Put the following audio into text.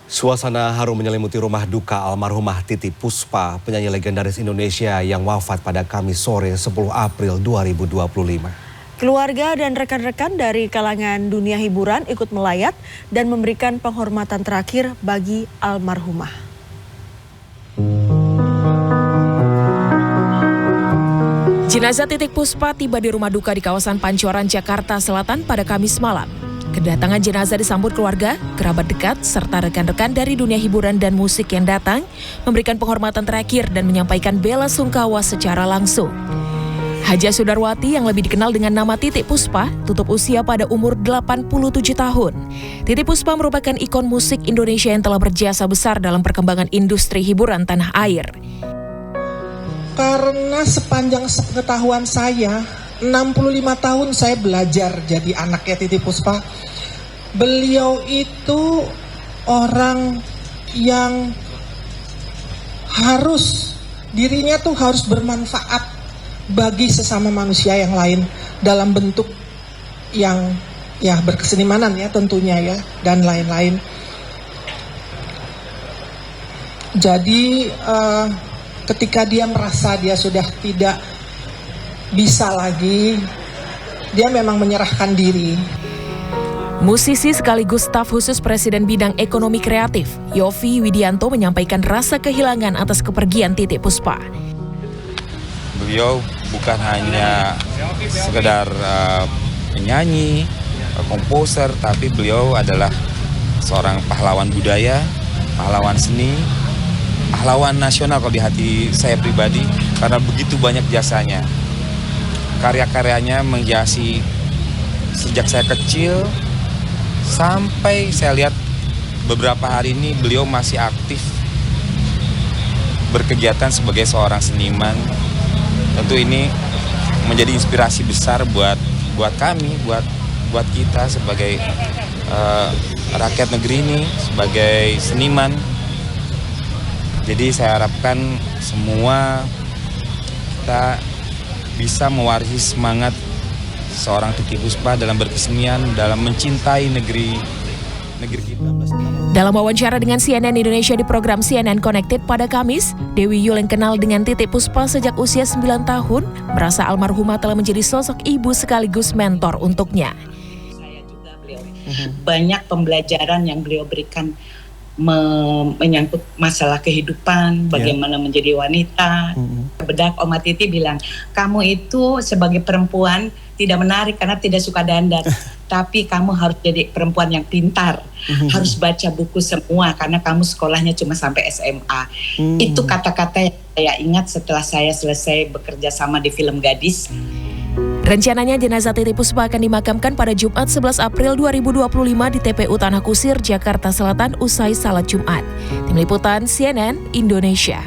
Suasana haru menyelimuti rumah duka almarhumah Titiek Puspa, penyanyi legendaris Indonesia yang wafat pada Kamis sore 10 April 2025. Keluarga dan rekan-rekan dari kalangan dunia hiburan ikut melayat dan memberikan penghormatan terakhir bagi almarhumah. Jenazah Titiek Puspa tiba di rumah duka di kawasan Pancoran, Jakarta Selatan pada Kamis malam. Kedatangan jenazah disambut keluarga, kerabat dekat, serta rekan-rekan dari dunia hiburan dan musik yang datang, memberikan penghormatan terakhir dan menyampaikan bela sungkawa secara langsung. Haja Sudarwati yang lebih dikenal dengan nama Titiek Puspa tutup usia pada umur 87 tahun. Titiek Puspa merupakan ikon musik Indonesia yang telah berjasa besar dalam perkembangan industri hiburan tanah air. Karena sepanjang pengetahuan saya, 65 tahun saya belajar jadi anaknya Titiek Puspa. Beliau itu orang yang dirinya tuh harus bermanfaat bagi sesama manusia yang lain dalam bentuk yang berkesenimanan ya tentunya ya dan lain-lain. Jadi ketika dia merasa dia sudah tidak bisa lagi, dia memang menyerahkan diri. Musisi sekaligus staf khusus Presiden Bidang Ekonomi Kreatif, Yovie Widianto menyampaikan rasa kehilangan atas kepergian Titiek Puspa. Beliau bukan hanya sekedar penyanyi, komposer, tapi beliau adalah seorang pahlawan budaya, pahlawan seni, pahlawan nasional kalau di hati saya pribadi, karena begitu banyak jasanya. Karya-karyanya menghiasi sejak saya kecil sampai saya lihat beberapa hari ini beliau masih aktif berkegiatan sebagai seorang seniman. Tentu ini menjadi inspirasi besar buat kami, buat kita sebagai rakyat negeri ini, sebagai seniman. Jadi saya harapkan semua kita bisa mewarisi semangat seorang Titiek Puspa dalam berkesenian, dalam mencintai negeri kita. Dalam wawancara dengan CNN Indonesia di program CNN Connected pada Kamis, Dewi Yul yang kenal dengan Titiek Puspa sejak usia 9 tahun, merasa almarhumah telah menjadi sosok ibu sekaligus mentor untuknya. Saya juga banyak pembelajaran yang beliau berikan menyangkut masalah kehidupan, bagaimana menjadi wanita. Bedak Oma Titi bilang, kamu itu sebagai perempuan tidak menarik karena tidak suka dandan. Tapi kamu harus jadi perempuan yang pintar, harus baca buku semua karena kamu sekolahnya cuma sampai SMA. Itu kata-kata yang saya ingat setelah saya selesai bekerja sama di film Gadis. Rencananya jenazah Titiek Puspa akan dimakamkan pada Jumat 11 April 2025 di TPU Tanah Kusir, Jakarta Selatan usai salat Jumat. Tim Liputan CNN Indonesia.